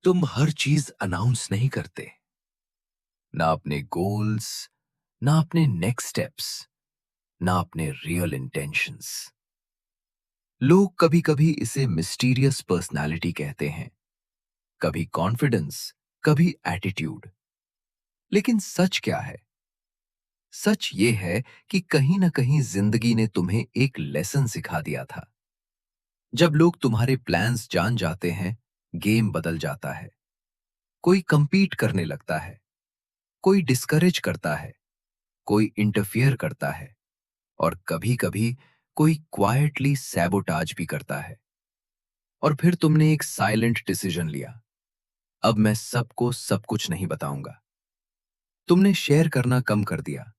तुम हर चीज अनाउंस नहीं करते। ना अपने गोल्स, ना अपने नेक्स्ट स्टेप्स, ना अपने रियल इंटेंशंस। लोग कभी कभी इसे मिस्टीरियस पर्सनालिटी कहते हैं, कभी कॉन्फिडेंस, कभी एटीट्यूड। लेकिन सच क्या है? सच ये है कि कहीं ना कहीं जिंदगी ने तुम्हें एक लेसन सिखा दिया था। जब लोग तुम्हारे प्लान्स जान जाते हैं, गेम बदल जाता है। कोई कंपीट करने लगता है, कोई डिस्करेज करता है, कोई इंटरफियर करता है, और कभी-कभी कोई क्वाइटली सैबोटाज भी करता है। और फिर तुमने एक साइलेंट डिसीजन लिया। अब मैं सबको सब कुछ नहीं बताऊंगा। तुमने शेयर करना कम कर दिया,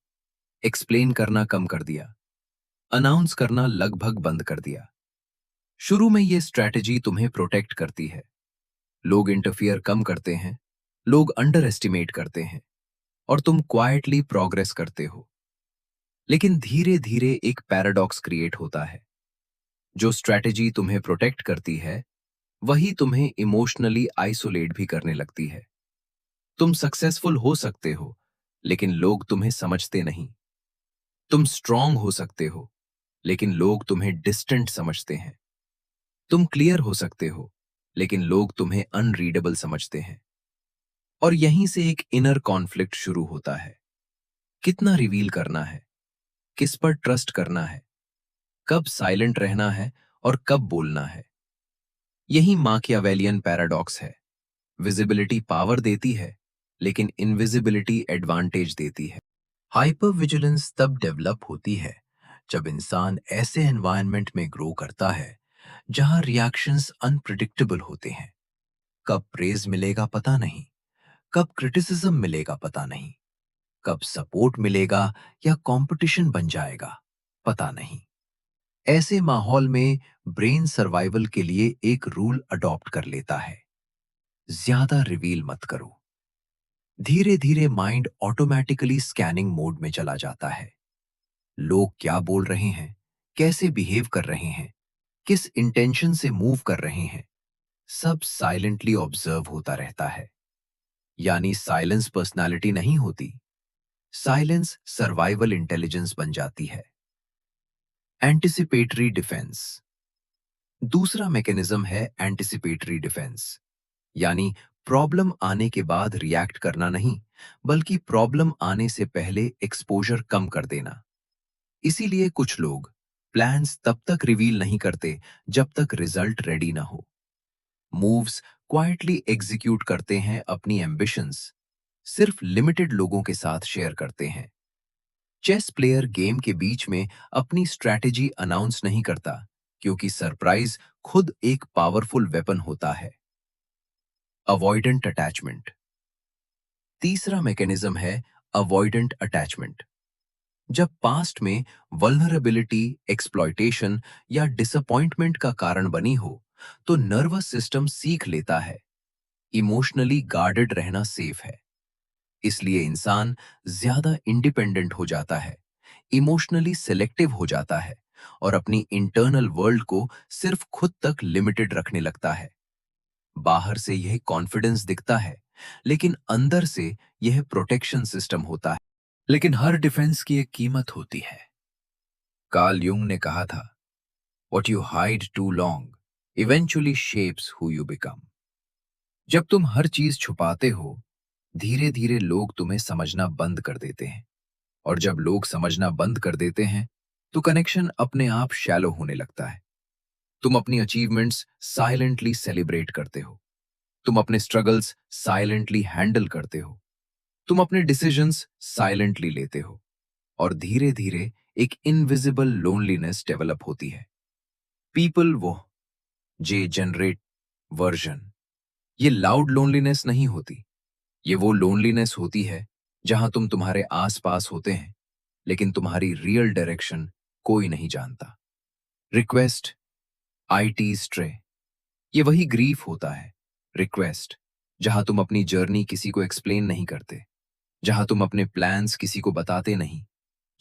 एक्सप्लेन करना कम कर दिया, अनाउंस करना लगभग बंद कर दिया। शुरू में ये स्ट्रैटेजी तुम्हें प्रोटेक्ट करती है। लोग इंटरफियर कम करते हैं, लोग अंडर एस्टिमेट करते हैं, और तुम क्वाइटली प्रोग्रेस करते हो। लेकिन धीरे धीरे एक पैराडॉक्स क्रिएट होता है। जो स्ट्रैटेजी तुम्हें प्रोटेक्ट करती है, वही तुम्हें इमोशनली आइसोलेट भी करने लगती है। तुम सक्सेसफुल हो सकते हो, लेकिन लोग तुम्हें समझते नहीं। तुम स्ट्रांग हो सकते हो, लेकिन लोग तुम्हें डिस्टेंट समझते हैं। तुम क्लियर हो सकते हो, लेकिन लोग तुम्हें अनरीडेबल समझते हैं। और यहीं से एक इनर कॉन्फ्लिक्ट शुरू होता है। कितना रिवील करना है, किस पर ट्रस्ट करना है, कब साइलेंट रहना है और कब बोलना है। यही माकियावेलियन पैराडॉक्स है। विजिबिलिटी पावर देती है, लेकिन इनविजिबिलिटी एडवांटेज देती है। हाइपर विजिलेंस तब डेवलप होती है जब इंसान ऐसे एनवायरनमेंट में ग्रो करता है जहां रिएक्शंस अनप्रिडिक्टेबल होते हैं। कब प्रेज मिलेगा पता नहीं, कब क्रिटिसिज्म मिलेगा पता नहीं, कब सपोर्ट मिलेगा या कंपटीशन बन जाएगा पता नहीं। ऐसे माहौल में ब्रेन सर्वाइवल के लिए एक रूल अडॉप्ट कर लेता है। ज्यादा रिवील मत करो। धीरे धीरे माइंड ऑटोमेटिकली स्कैनिंग मोड में चला जाता है। लोग क्या बोल रहे हैं, कैसे बिहेव कर रहे हैं, किस इंटेंशन से मूव कर रहे हैं, सब साइलेंटली ऑब्जर्व होता रहता है। यानी साइलेंस पर्सनालिटी नहीं होती, साइलेंस सर्वाइवल इंटेलिजेंस बन जाती है। Anticipatory defence. दूसरा मैकेनिज्म है एंटिसिपेटरी डिफेंस, यानी प्रॉब्लम आने के बाद रिएक्ट करना नहीं, बल्कि प्रॉब्लम आने से पहले एक्सपोजर कम कर देना। इसीलिए कुछ लोग प्लान्स तब तक रिवील नहीं करते जब तक रिजल्ट रेडी ना हो। मूव्स क्वाइटली एग्जीक्यूट करते हैं, अपनी एम्बिशंस सिर्फ लिमिटेड लोगों के साथ शेयर करते हैं। चेस प्लेयर गेम के बीच में अपनी स्ट्रैटेजी अनाउंस नहीं करता, क्योंकि सरप्राइज खुद एक पावरफुल वेपन होता है। Avoidant attachment. तीसरा मैकेनिज्म है अवॉइडेंट अटैचमेंट। जब पास्ट में वल्नरेबिलिटी, एक्सप्लॉयटेशन या डिसअपॉइंटमेंट का कारण बनी हो, तो नर्वस सिस्टम सीख लेता है इमोशनली गार्डेड रहना सेफ है। इसलिए इंसान ज्यादा इंडिपेंडेंट हो जाता है, इमोशनली सेलेक्टिव हो जाता है, और अपनी इंटरनल वर्ल्ड को सिर्फ खुद तक लिमिटेड रखने लगता है। बाहर से यह कॉन्फिडेंस दिखता है, लेकिन अंदर से यह प्रोटेक्शन सिस्टम होता है। लेकिन हर डिफेंस की एक कीमत होती है। कार्ल युंग ने कहा था, "What you hide too long eventually shapes who you become." जब तुम हर चीज छुपाते हो, धीरे धीरे लोग तुम्हें समझना बंद कर देते हैं। और जब लोग समझना बंद कर देते हैं, तो कनेक्शन अपने आप शैलो होने लगता है। तुम अपनी अचीवमेंट्स साइलेंटली सेलिब्रेट करते हो, तुम अपने स्ट्रगल्स साइलेंटली हैंडल करते हो, तुम अपने डिसीजंस साइलेंटली लेते हो, और धीरे धीरे एक इनविजिबल लोनलीनेस डेवलप होती है। पीपल वो जे जनरेट वर्जन। ये लाउड लोनलीनेस नहीं होती, ये वो लोनलीनेस होती है जहां तुम तुम्हारे आसपास होते हैं, लेकिन तुम्हारी रियल डायरेक्शन कोई नहीं जानता। Request, IT stray. ये वही ग्रीफ होता है। रिक्वेस्ट, जहां तुम अपनी जर्नी किसी को एक्सप्लेन नहीं करते, जहां तुम अपने प्लान्स किसी को बताते नहीं,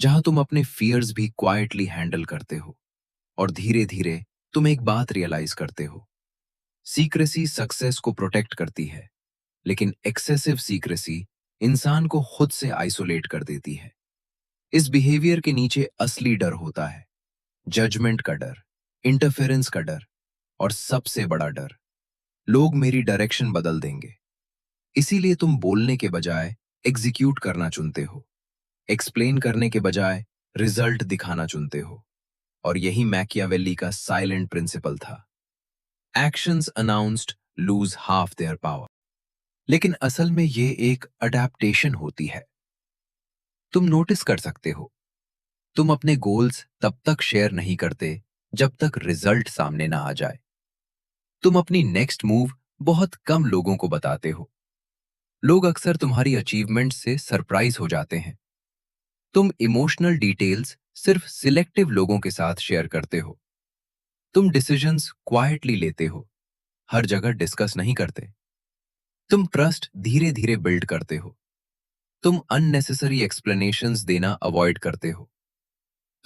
जहां तुम अपने फियर्स भी क्वाइटली हैंडल करते हो। और धीरे धीरे तुम एक बात रियलाइज करते हो, सीक्रेसी सक्सेस को प्रोटेक्ट करती है, लेकिन एक्सेसिव सीक्रेसी इंसान को खुद से आइसोलेट कर देती है। इस बिहेवियर के नीचे असली डर होता है, जजमेंट का डर, इंटरफेरेंस का डर, और सबसे बड़ा डर, लोग मेरी डायरेक्शन बदल देंगे। इसीलिए तुम बोलने के बजाय एग्जीक्यूट करना चुनते हो, एक्सप्लेन करने के बजाय रिजल्ट दिखाना चुनते हो। और यही मैकियावेली का साइलेंट प्रिंसिपल था। Actions announced lose half their power. लेकिन असल में ये एक अडेप्टेशन होती है। तुम नोटिस कर सकते हो, तुम अपने गोल्स तब तक शेयर नहीं करते जब तक रिजल्ट सामने ना आ जाए। तुम अपनी नेक्स्ट मूव बहुत कम लोगों को बताते हो। लोग अक्सर तुम्हारी अचीवमेंट से सरप्राइज हो जाते हैं। तुम इमोशनल डिटेल्स सिर्फ सिलेक्टिव लोगों के साथ शेयर करते हो। तुम डिसीजंस क्वाइटली लेते हो, हर जगह डिस्कस नहीं करते। तुम ट्रस्ट धीरे धीरे बिल्ड करते हो। तुम अननेसेसरी एक्सप्लेनेशंस देना अवॉइड करते हो।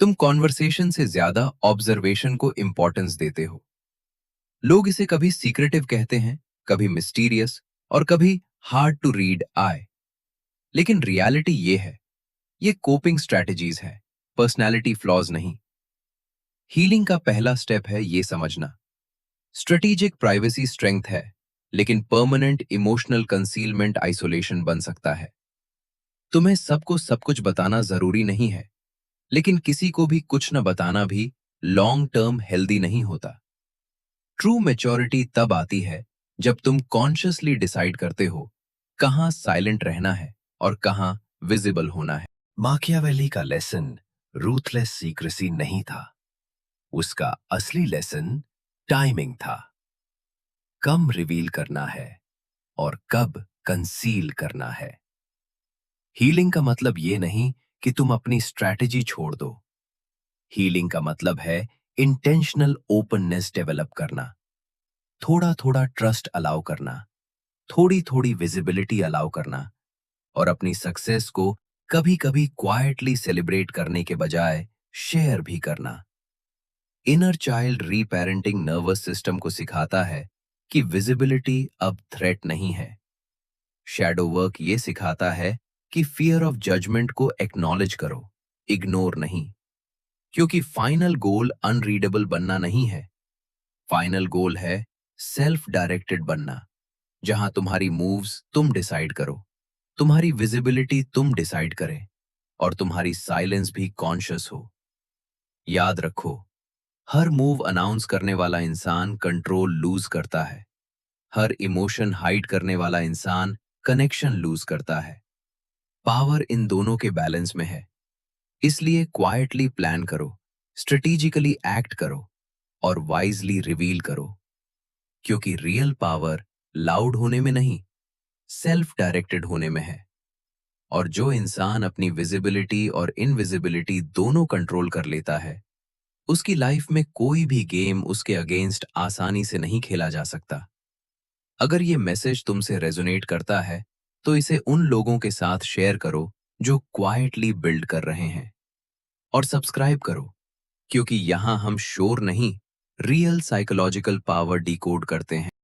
तुम कॉन्वर्सेशन से ज्यादा ऑब्जर्वेशन को इंपॉर्टेंस देते हो। लोग इसे कभी सीक्रेटिव कहते हैं, कभी मिस्टीरियस, और कभी हार्ड टू रीड आए। लेकिन रियलिटी ये है, ये कोपिंग स्ट्रेटजीज है, पर्सनैलिटी फ्लॉज नहीं। हीलिंग का पहला स्टेप है ये समझना, स्ट्रेटेजिक प्राइवेसी स्ट्रेंथ है, लेकिन परमानेंट इमोशनल कंसीलमेंट आइसोलेशन बन सकता है। तुम्हें सबको सब कुछ बताना जरूरी नहीं है, लेकिन किसी को भी कुछ न बताना भी लॉन्ग टर्म हेल्दी नहीं होता। ट्रू मैच्योरिटी तब आती है जब तुम कॉन्शियसली डिसाइड करते हो कहां साइलेंट रहना है और कहां विजिबल होना है। माकियावेली का लेसन रूथलेस सीक्रेसी नहीं था, उसका असली लेसन टाइमिंग था। कम रिवील करना है और कब कंसील करना है। हीलिंग का मतलब ये नहीं कि तुम अपनी स्ट्रैटेजी छोड़ दो। हीलिंग का मतलब है इंटेंशनल ओपननेस डेवलप करना, थोड़ा थोड़ा ट्रस्ट अलाउ करना, थोड़ी थोड़ी विजिबिलिटी अलाउ करना, और अपनी सक्सेस को कभी कभी क्वाइटली सेलिब्रेट करने के बजाय शेयर भी करना। इनर चाइल्ड रीपेरेंटिंग नर्वस सिस्टम को सिखाता है कि विजिबिलिटी अब थ्रेट नहीं है। शैडो वर्क ये सिखाता है कि फियर ऑफ जजमेंट को एक्नॉलेज करो, इग्नोर नहीं। क्योंकि फाइनल गोल अनरीडेबल बनना नहीं है, फाइनल गोल है सेल्फ डायरेक्टेड बनना, जहां तुम्हारी मूव्स तुम डिसाइड करो, तुम्हारी विजिबिलिटी तुम डिसाइड करे, और तुम्हारी साइलेंस भी कॉन्शियस हो। याद रखो, हर मूव अनाउंस करने वाला इंसान कंट्रोल लूज करता है, हर इमोशन हाइड करने वाला इंसान कनेक्शन लूज करता है। पावर इन दोनों के बैलेंस में है। इसलिए क्वाइटली प्लान करो, स्ट्रेटेजिकली एक्ट करो, और वाइजली रिवील करो। क्योंकि रियल पावर लाउड होने में नहीं, सेल्फ डायरेक्टेड होने में है। और जो इंसान अपनी विजिबिलिटी और इनविजिबिलिटी दोनों कंट्रोल कर लेता है, उसकी लाइफ में कोई भी गेम उसके अगेंस्ट आसानी से नहीं खेला जा सकता। अगर ये मैसेज तुमसे रेजोनेट करता है, तो इसे उन लोगों के साथ शेयर करो जो क्वाइटली बिल्ड कर रहे हैं, और सब्सक्राइब करो, क्योंकि यहां हम शोर नहीं, रियल साइकोलॉजिकल पावर डिकोड करते हैं।